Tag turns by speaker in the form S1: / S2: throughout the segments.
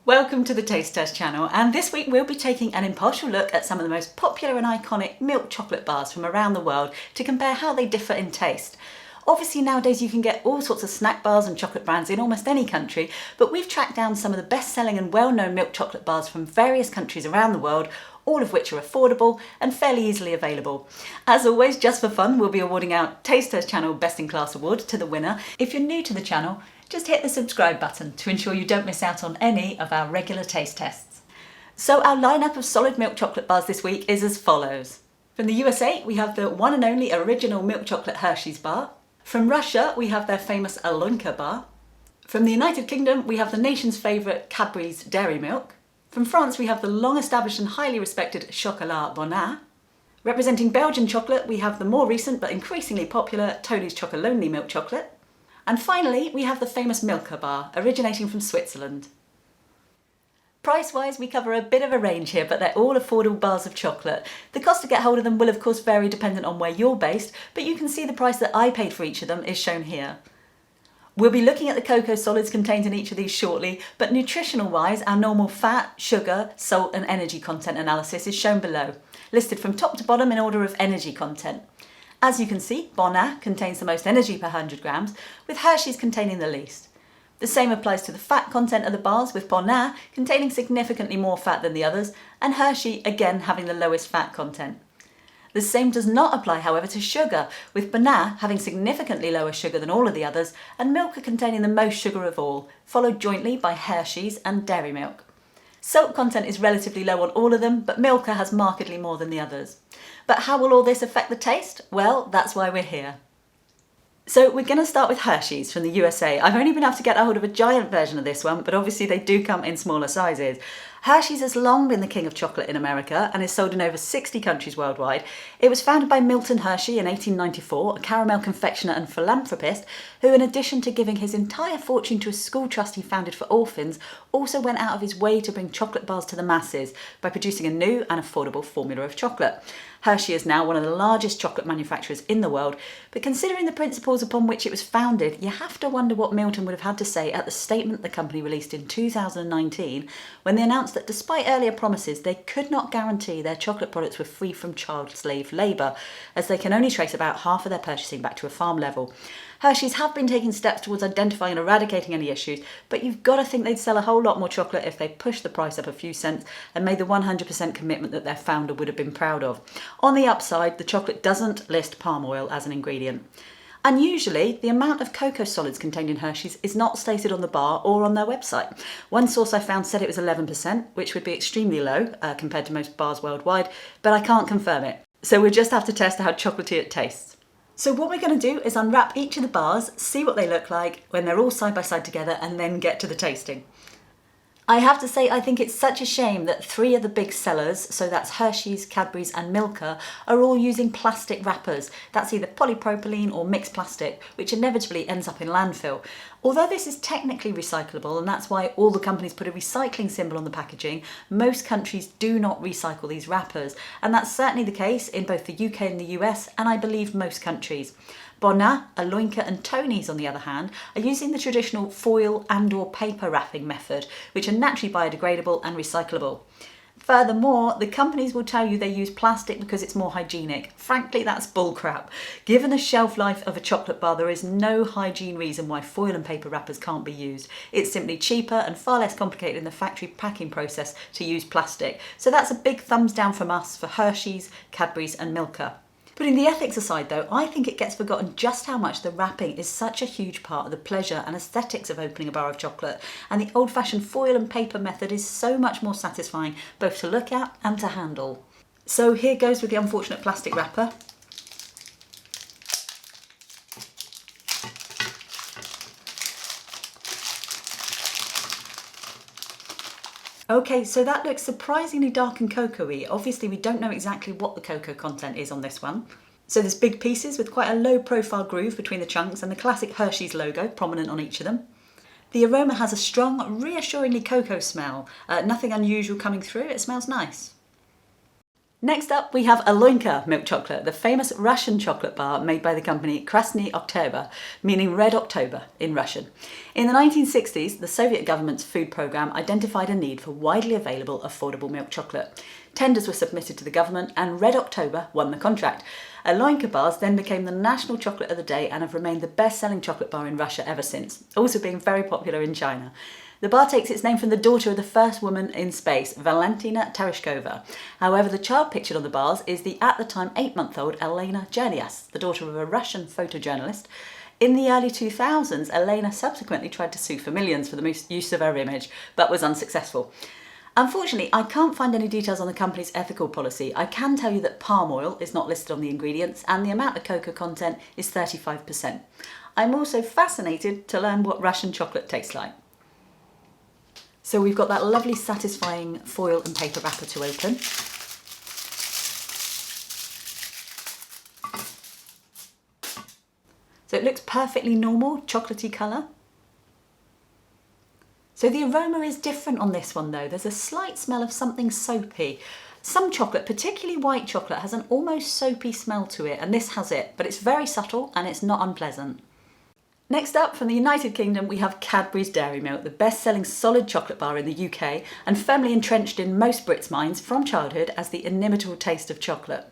S1: Welcome to the Taste Test channel, and this week we'll be taking an impartial look at some of the most popular and iconic milk chocolate bars from around the world to compare how they differ in taste. Obviously nowadays you can get all sorts of snack bars and chocolate brands in almost any country, but we've tracked down some of the best-selling and well-known milk chocolate bars from various countries around the world, all of which are affordable and fairly easily available. As always, just for fun, we'll be awarding our Taste Test channel Best in Class award to the winner. If you're new to the channel, just hit the subscribe button to ensure you don't miss out on any of our regular taste tests. So our lineup of solid milk chocolate bars this week is as follows. From the USA, we have the one and only original milk chocolate Hershey's bar. From Russia, we have their famous Alenka bar. From the United Kingdom, we have the nation's favourite Cadburys Dairy Milk. From France, we have the long-established and highly respected Chocolat Bonnat. Representing Belgian chocolate, we have the more recent but increasingly popular Tony's Chocolonely milk chocolate. And finally, we have the famous Milka Bar, originating from Switzerland. Price-wise, we cover a bit of a range here, but they're all affordable bars of chocolate. The cost to get hold of them will of course vary dependent on where you're based, but you can see the price that I paid for each of them is shown here. We'll be looking at the cocoa solids contained in each of these shortly, but nutritional-wise, our normal fat, sugar, salt and energy content analysis is shown below, listed from top to bottom in order of energy content. As you can see, Bonnat contains the most energy per 100 grams, with Hershey's containing the least. The same applies to the fat content of the bars, with Bonnat containing significantly more fat than the others, and Hershey again having the lowest fat content. The same does not apply, however, to sugar, with Bonnat having significantly lower sugar than all of the others, and Milka containing the most sugar of all, followed jointly by Hershey's and Dairy Milk. Salt content is relatively low on all of them, but Milka has markedly more than the others. But how will all this affect the taste? Well, that's why we're here. So we're going to start with Hershey's from the USA. I've only been able to get a hold of a giant version of this one, but obviously they do come in smaller sizes. Hershey's has long been the king of chocolate in America and is sold in over 60 countries worldwide. It was founded by Milton Hershey in 1894, a caramel confectioner and philanthropist who, in addition to giving his entire fortune to a school trust he founded for orphans, also went out of his way to bring chocolate bars to the masses by producing a new and affordable formula of chocolate. Hershey is now one of the largest chocolate manufacturers in the world, but considering the principles upon which it was founded, you have to wonder what Milton would have had to say at the statement the company released in 2019 when they announced that despite earlier promises, they could not guarantee their chocolate products were free from child slave labour, as they can only trace about half of their purchasing back to a farm level. Hershey's have been taking steps towards identifying and eradicating any issues, but you've got to think they'd sell a whole lot more chocolate if they pushed the price up a few cents and made the 100% commitment that their founder would have been proud of. On the upside, the chocolate doesn't list palm oil as an ingredient. Unusually, the amount of cocoa solids contained in Hershey's is not stated on the bar or on their website. One source I found said it was 11%, which would be extremely low compared to most bars worldwide, but I can't confirm it. So we'll just have to test how chocolatey it tastes. So what we're going to do is unwrap each of the bars, see what they look like when they're all side by side together, and then get to the tasting. I have to say I think it's such a shame that three of the big sellers, so that's Hershey's, Cadbury's and Milka, are all using plastic wrappers. That's either polypropylene or mixed plastic, which inevitably ends up in landfill. Although this is technically recyclable, and that's why all the companies put a recycling symbol on the packaging, most countries do not recycle these wrappers, and that's certainly the case in both the UK and the US, and I believe most countries. Bonnat, Alenka and Tony's, on the other hand, are using the traditional foil and or paper wrapping method, which are naturally biodegradable and recyclable. Furthermore, the companies will tell you they use plastic because it's more hygienic. Frankly, that's bullcrap. Given the shelf life of a chocolate bar, there is no hygiene reason why foil and paper wrappers can't be used. It's simply cheaper and far less complicated in the factory packing process to use plastic. So that's a big thumbs down from us for Hershey's, Cadbury's and Milka. Putting the ethics aside though, I think it gets forgotten just how much the wrapping is such a huge part of the pleasure and aesthetics of opening a bar of chocolate, and the old-fashioned foil and paper method is so much more satisfying both to look at and to handle. So here goes with the unfortunate plastic wrapper. Okay, so that looks surprisingly dark and cocoa-y. Obviously we don't know exactly what the cocoa content is on this one. So there's big pieces with quite a low profile groove between the chunks and the classic Hershey's logo prominent on each of them. The aroma has a strong, reassuringly cocoa smell. Nothing unusual coming through, it smells nice. Next up, we have Alenka milk chocolate, the famous Russian chocolate bar made by the company Krasny Oktober, meaning Red October in Russian. In the 1960s, the Soviet government's food program identified a need for widely available, affordable milk chocolate. Tenders were submitted to the government and Red October won the contract. Alenka bars then became the national chocolate of the day and have remained the best-selling chocolate bar in Russia ever since, also being very popular in China. The bar takes its name from the daughter of the first woman in space, Valentina Tereshkova. However, the child pictured on the bars is the at the time 8-month-old Elena Chernyas, the daughter of a Russian photojournalist. In the early 2000s, Elena subsequently tried to sue for millions for the misuse of her image, but was unsuccessful. Unfortunately, I can't find any details on the company's ethical policy. I can tell you that palm oil is not listed on the ingredients and the amount of cocoa content is 35%. I'm also fascinated to learn what Russian chocolate tastes like. So we've got that lovely satisfying foil and paper wrapper to open. So it looks perfectly normal, chocolatey colour. So the aroma is different on this one though. There's a slight smell of something soapy. Some chocolate, particularly white chocolate, has an almost soapy smell to it, and this has it, but it's very subtle and it's not unpleasant. Next up, from the United Kingdom, we have Cadburys Dairy Milk, the best-selling solid chocolate bar in the UK and firmly entrenched in most Brits' minds from childhood as the inimitable taste of chocolate.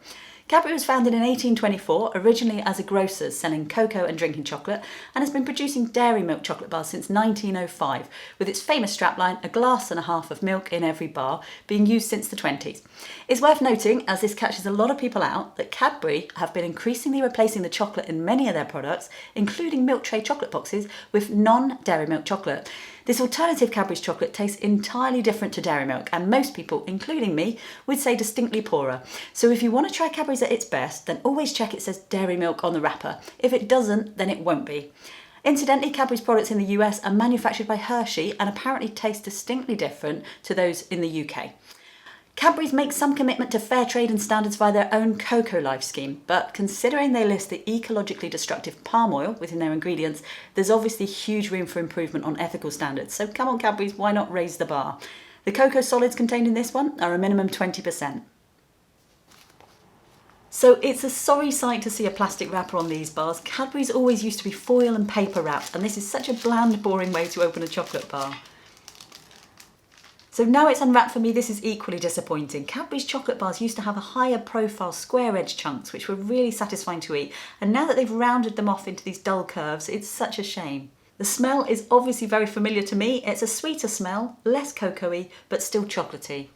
S1: Cadbury was founded in 1824, originally as a grocer's selling cocoa and drinking chocolate, and has been producing dairy milk chocolate bars since 1905, with its famous strapline, a glass and a half of milk in every bar, being used since the 20s. It's worth noting, as this catches a lot of people out, that Cadbury have been increasingly replacing the chocolate in many of their products, including milk tray chocolate boxes, with non-dairy milk chocolate. This alternative Cadbury's chocolate tastes entirely different to dairy milk, and most people, including me, would say distinctly poorer. So if you want to try Cadbury's at its best, then always check it says dairy milk on the wrapper. If it doesn't, then it won't be. Incidentally, Cadbury's products in the US are manufactured by Hershey and apparently taste distinctly different to those in the UK. Cadbury's makes some commitment to fair trade and standards via their own Cocoa Life scheme, but considering they list the ecologically destructive palm oil within their ingredients, there's obviously huge room for improvement on ethical standards. So come on Cadbury's, why not raise the bar? The cocoa solids contained in this one are a minimum 20%. So it's a sorry sight to see a plastic wrapper on these bars. Cadbury's always used to be foil and paper wrapped, and this is such a bland, boring way to open a chocolate bar. So now it's unwrapped for me, this is equally disappointing. Cadbury's chocolate bars used to have a higher profile square edge chunks which were really satisfying to eat, and now that they've rounded them off into these dull curves, it's such a shame. The smell is obviously very familiar to me. It's a sweeter smell, less cocoa-y, but still chocolatey.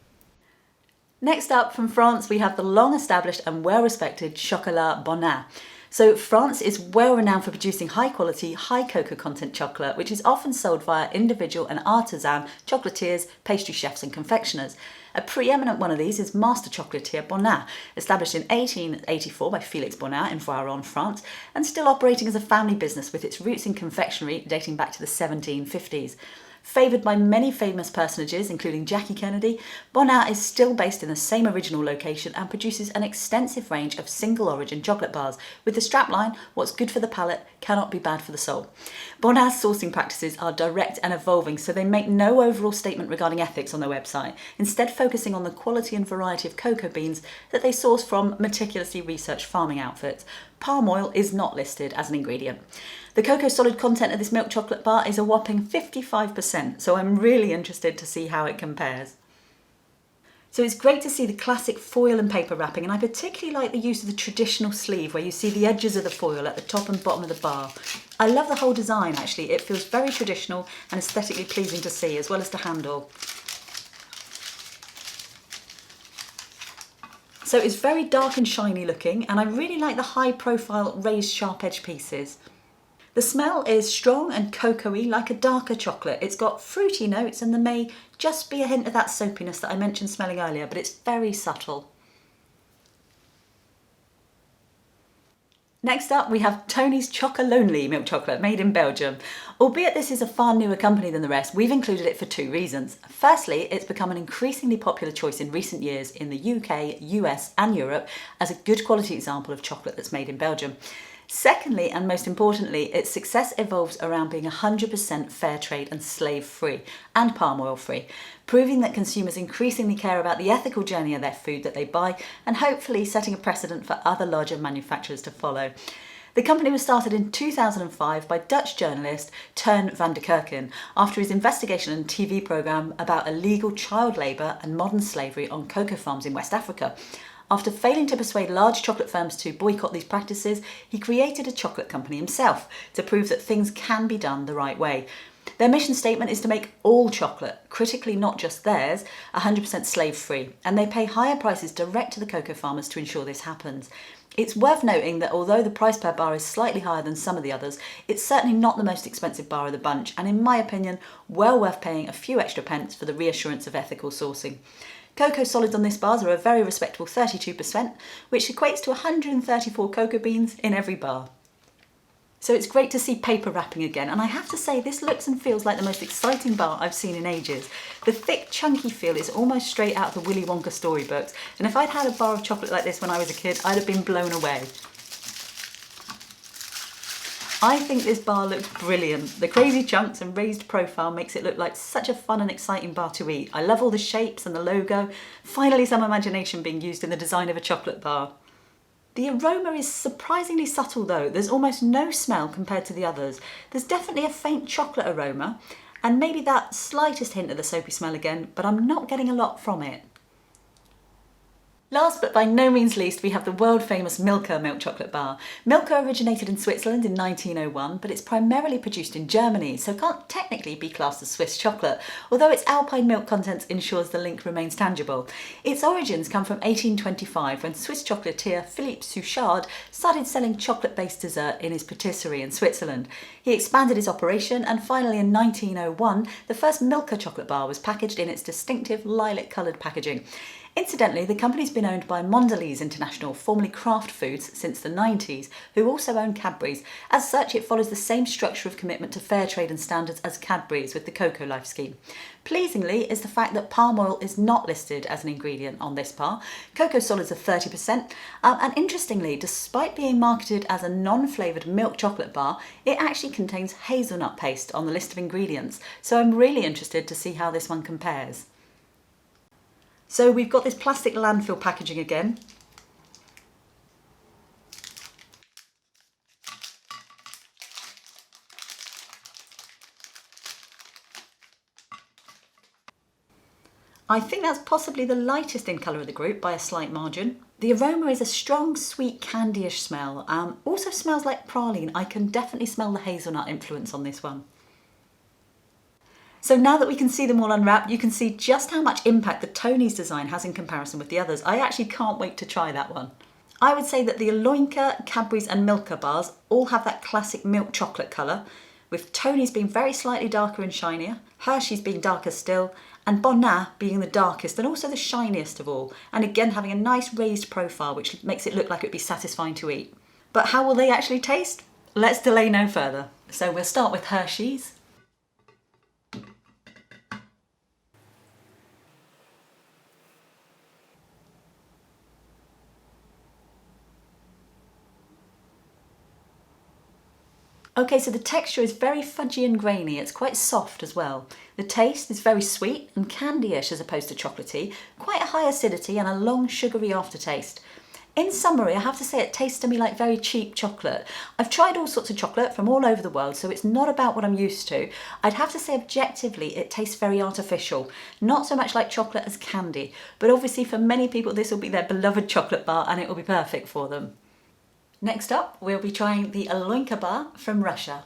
S1: Next up, from France, we have the long established and well respected Chocolat Bonnat. So France is well renowned for producing high quality, high cocoa content chocolate, which is often sold via individual and artisan chocolatiers, pastry chefs and confectioners. A preeminent one of these is Master Chocolatier Bonnat, established in 1884 by Félix Bonnat in Voiron, France, and still operating as a family business with its roots in confectionery dating back to the 1750s. Favoured by many famous personages, including Jackie Kennedy, Bonnat is still based in the same original location and produces an extensive range of single-origin chocolate bars, with the strapline, "What's good for the palate cannot be bad for the soul." Bonnat's sourcing practices are direct and evolving, so they make no overall statement regarding ethics on their website, instead focusing on the quality and variety of cocoa beans that they source from meticulously researched farming outfits. Palm oil is not listed as an ingredient. The cocoa solid content of this milk chocolate bar is a whopping 55%, so I'm really interested to see how it compares. So it's great to see the classic foil and paper wrapping, and I particularly like the use of the traditional sleeve where you see the edges of the foil at the top and bottom of the bar. I love the whole design actually, it feels very traditional and aesthetically pleasing to see as well as to handle. So it's very dark and shiny looking, and I really like the high profile raised sharp edge pieces. The smell is strong and cocoa-y like a darker chocolate. It's got fruity notes and there may just be a hint of that soapiness that I mentioned smelling earlier, but it's very subtle. Next up, we have Tony's Chocolonely milk chocolate made in Belgium. Albeit this is a far newer company than the rest, we've included it for two reasons. Firstly, it's become an increasingly popular choice in recent years in the UK, US and Europe as a good quality example of chocolate that's made in Belgium. Secondly, and most importantly, its success evolves around being 100% fair trade and slave-free and palm oil-free, proving that consumers increasingly care about the ethical journey of their food that they buy and hopefully setting a precedent for other larger manufacturers to follow. The company was started in 2005 by Dutch journalist Teun van der Kerken after his investigation and TV programme about illegal child labour and modern slavery on cocoa farms in West Africa. After failing to persuade large chocolate firms to boycott these practices, he created a chocolate company himself to prove that things can be done the right way. Their mission statement is to make all chocolate, critically not just theirs, 100% slave-free, and they pay higher prices direct to the cocoa farmers to ensure this happens. It's worth noting that although the price per bar is slightly higher than some of the others, it's certainly not the most expensive bar of the bunch, and in my opinion, well worth paying a few extra pence for the reassurance of ethical sourcing. Cocoa solids on this bar are a very respectable 32%, which equates to 134 cocoa beans in every bar. So it's great to see paper wrapping again, and I have to say this looks and feels like the most exciting bar I've seen in ages. The thick, chunky feel is almost straight out of the Willy Wonka storybooks, and if I'd had a bar of chocolate like this when I was a kid, I'd have been blown away. I think this bar looks brilliant. The crazy chunks and raised profile makes it look like such a fun and exciting bar to eat. I love all the shapes and the logo. Finally some imagination being used in the design of a chocolate bar. The aroma is surprisingly subtle though. There's almost no smell compared to the others. There's definitely a faint chocolate aroma and maybe that slightest hint of the soapy smell again, but I'm not getting a lot from it. Last but by no means least, we have the world famous Milka milk chocolate bar. Milka originated in Switzerland in 1901, but it's primarily produced in Germany, so can't technically be classed as Swiss chocolate, although its alpine milk content ensures the link remains tangible. Its origins come from 1825, when Swiss chocolatier Philippe Suchard started selling chocolate-based dessert in his patisserie in Switzerland. He expanded his operation, and finally in 1901, the first Milka chocolate bar was packaged in its distinctive lilac-coloured packaging. Incidentally, the company's been owned by Mondelez International, formerly Kraft Foods, since the 90s, who also own Cadburys. As such, it follows the same structure of commitment to fair trade and standards as Cadburys with the Cocoa Life scheme. Pleasingly is the fact that palm oil is not listed as an ingredient on this bar. Cocoa solids are 30%, and interestingly, despite being marketed as a non-flavoured milk chocolate bar, it actually contains hazelnut paste on the list of ingredients, so I'm really interested to see how this one compares. So we've got this plastic landfill packaging again. I think that's possibly the lightest in colour of the group by a slight margin. The aroma is a strong, sweet, candyish smell. Also smells like praline. I can definitely smell the hazelnut influence on this one. So now that we can see them all unwrapped, you can see just how much impact the Tony's design has in comparison with the others. I actually can't wait to try that one. I would say that the Alenka, Cadburys and Milka bars all have that classic milk chocolate colour, with Tony's being very slightly darker and shinier, Hershey's being darker still, and Bonnat being the darkest and also the shiniest of all, and again having a nice raised profile which makes it look like it would be satisfying to eat. But how will they actually taste? Let's delay no further. So we'll start with Hershey's. Okay, so the texture is very fudgy and grainy. It's quite soft as well. The taste is very sweet and candyish as opposed to chocolatey, quite a high acidity and a long sugary aftertaste. In summary, I have to say it tastes to me like very cheap chocolate. I've tried all sorts of chocolate from all over the world, so it's not about what I'm used to. I'd have to say objectively it tastes very artificial, not so much like chocolate as candy, but obviously for many people this will be their beloved chocolate bar and it will be perfect for them. Next up, we'll be trying the Alenka bar from Russia.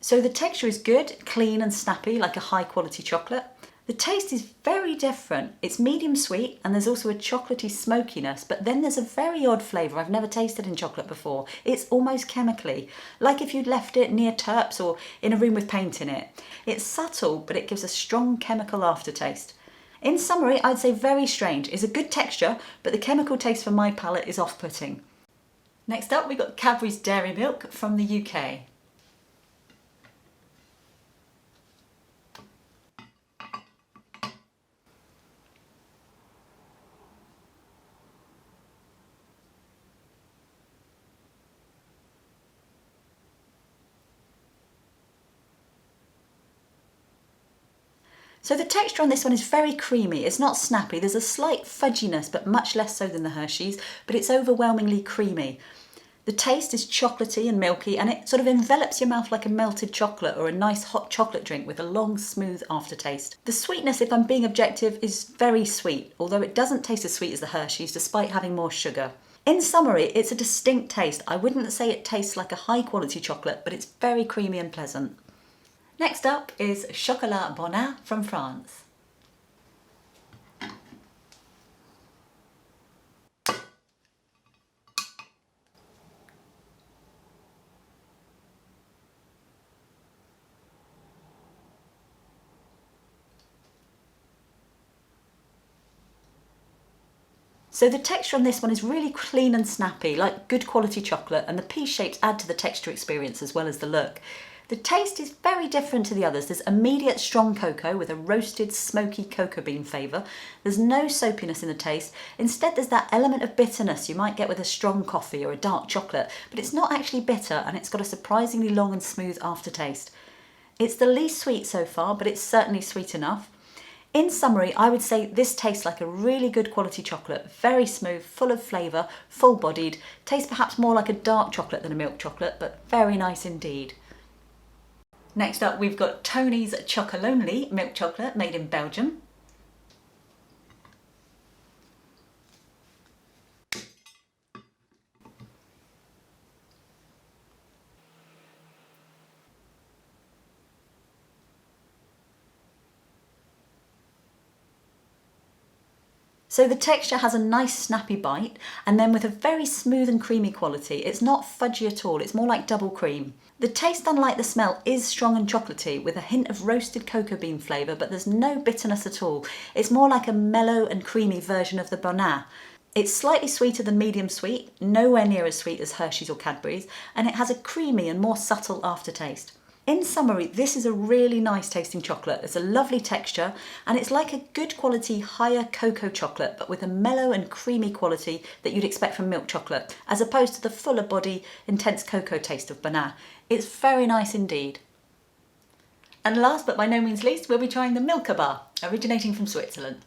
S1: So the texture is good, clean and snappy like a high quality chocolate. The taste is very different. It's medium sweet and there's also a chocolatey smokiness, but then there's a very odd flavour I've never tasted in chocolate before. It's almost chemically, like if you'd left it near Terps or in a room with paint in it. It's subtle, but it gives a strong chemical aftertaste. In summary, I'd say very strange. It's a good texture, but the chemical taste for my palate is off-putting. Next up, we've got Cadburys Dairy Milk from the UK. So the texture on this one is very creamy. It's not snappy. There's a slight fudginess, but much less so than the Hershey's, but it's overwhelmingly creamy. The taste is chocolatey and milky, and it sort of envelops your mouth like a melted chocolate or a nice hot chocolate drink with a long, smooth aftertaste. The sweetness, if I'm being objective, is very sweet, although it doesn't taste as sweet as the Hershey's despite having more sugar. In summary, it's a distinct taste. I wouldn't say it tastes like a high quality chocolate, but it's very creamy and pleasant. Next up is Chocolat Bonnat from France. So the texture on this one is really clean and snappy, like good quality chocolate, and the piece shapes add to the texture experience as well as the look. The taste is very different to the others. There's immediate strong cocoa with a roasted, smoky cocoa bean flavour. There's no soapiness in the taste. Instead, there's that element of bitterness you might get with a strong coffee or a dark chocolate, but it's not actually bitter, and it's got a surprisingly long and smooth aftertaste. It's the least sweet so far, but it's certainly sweet enough. In summary, I would say this tastes like a really good quality chocolate, very smooth, full of flavour, full-bodied, tastes perhaps more like a dark chocolate than a milk chocolate, but very nice indeed. Next up, we've got Tony's Chocolonely milk chocolate made in Belgium. So the texture has a nice snappy bite, and then with a very smooth and creamy quality. It's not fudgy at all, it's more like double cream. The taste, unlike the smell, is strong and chocolatey with a hint of roasted cocoa bean flavour, but there's no bitterness at all. It's more like a mellow and creamy version of the Bonnat. It's slightly sweeter than medium sweet, nowhere near as sweet as Hershey's or Cadbury's, and it has a creamy and more subtle aftertaste. In summary, this is a really nice tasting chocolate. It's a lovely texture, and it's like a good quality higher cocoa chocolate, but with a mellow and creamy quality that you'd expect from milk chocolate, as opposed to the fuller body, intense cocoa taste of Bonnat. It's very nice indeed. And last but by no means least, we'll be trying the Milka Bar, originating from Switzerland.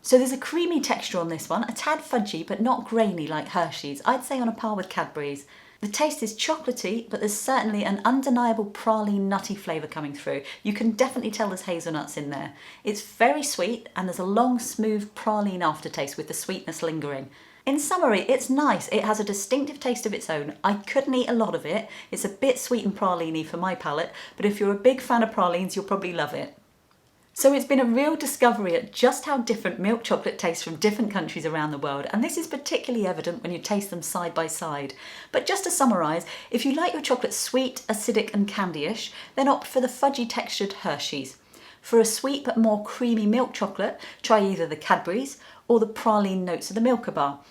S1: So there's a creamy texture on this one, a tad fudgy but not grainy like Hershey's. I'd say on a par with Cadbury's. The taste is chocolatey, but there's certainly an undeniable praline nutty flavour coming through. You can definitely tell there's hazelnuts in there. It's very sweet, and there's a long, smooth praline aftertaste with the sweetness lingering. In summary, it's nice. It has a distinctive taste of its own. I couldn't eat a lot of it. It's a bit sweet and praline-y for my palate, but if you're a big fan of pralines, you'll probably love it. So it's been a real discovery at just how different milk chocolate tastes from different countries around the world, and this is particularly evident when you taste them side by side. But just to summarise, if you like your chocolate sweet, acidic and candyish, then opt for the fudgy textured Hershey's. For a sweet but more creamy milk chocolate, try either the Cadbury's or the praline notes of the Milka Bar.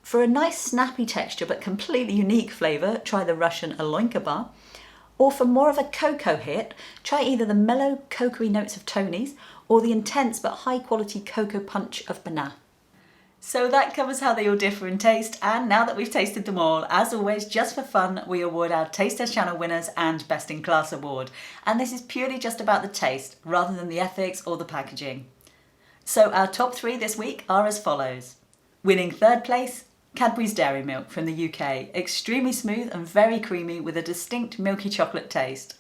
S1: For a nice snappy texture but completely unique flavour, try the Russian Alenka bar. Or for more of a cocoa hit, try either the mellow cocoa-y notes of Tony's or the intense but high quality cocoa punch of Bonnat. So that covers how they all differ in taste, and now that we've tasted them all, as always, just for fun, we award our Taste Test Channel winners and Best in Class award. And this is purely just about the taste, rather than the ethics or the packaging. So our top 3 this week are as follows. Winning 3rd place, Cadburys Dairy Milk from the UK, extremely smooth and very creamy with a distinct milky chocolate taste.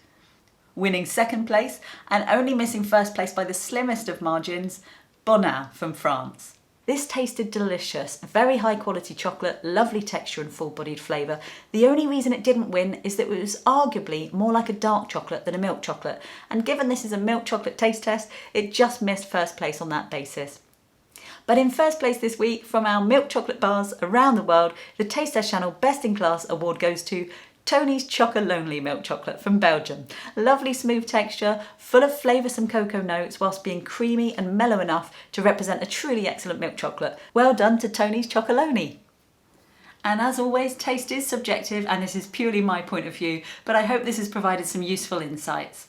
S1: Winning 2nd place, and only missing 1st place by the slimmest of margins, Bonnat from France. This tasted delicious, very high quality chocolate, lovely texture and full-bodied flavour. The only reason it didn't win is that it was arguably more like a dark chocolate than a milk chocolate, and given this is a milk chocolate taste test, it just missed 1st place on that basis. But in first place this week, from our milk chocolate bars around the world, the Taste Test Channel Best in Class award goes to Tony's Chocolonely milk chocolate from Belgium. Lovely smooth texture, full of flavoursome cocoa notes whilst being creamy and mellow enough to represent a truly excellent milk chocolate. Well done to Tony's Chocolonely. And as always, taste is subjective and this is purely my point of view, but I hope this has provided some useful insights.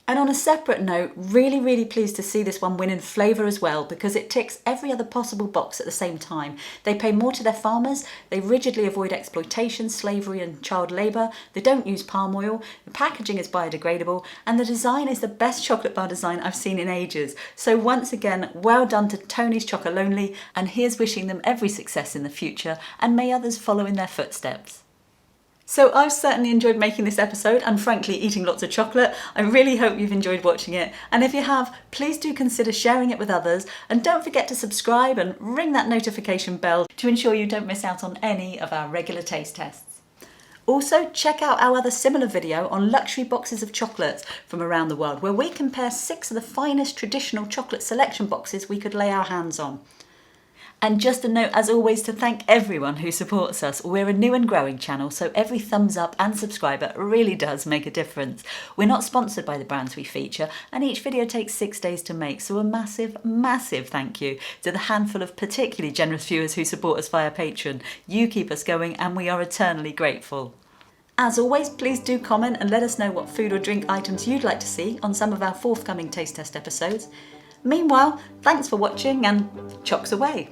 S1: And on a separate note, really pleased to see this one win in flavour as well, because it ticks every other possible box at the same time. They pay more to their farmers, they rigidly avoid exploitation, slavery and child labour, they don't use palm oil, the packaging is biodegradable, and the design is the best chocolate bar design I've seen in ages. So once again, well done to Tony's Chocolonely, and here's wishing them every success in the future, and may others follow in their footsteps. So I've certainly enjoyed making this episode and frankly eating lots of chocolate. I really hope you've enjoyed watching it, and if you have, please do consider sharing it with others, and don't forget to subscribe and ring that notification bell to ensure you don't miss out on any of our regular taste tests. Also, check out our other similar video on luxury boxes of chocolates from around the world, where we compare 6 of the finest traditional chocolate selection boxes we could lay our hands on. And just a note, as always, to thank everyone who supports us. We're a new and growing channel, so every thumbs up and subscriber really does make a difference. We're not sponsored by the brands we feature, and each video takes 6 days to make, so a massive thank you to the handful of particularly generous viewers who support us via Patreon. You keep us going, and we are eternally grateful. As always, please do comment and let us know what food or drink items you'd like to see on some of our forthcoming taste test episodes. Meanwhile, thanks for watching and chocs away!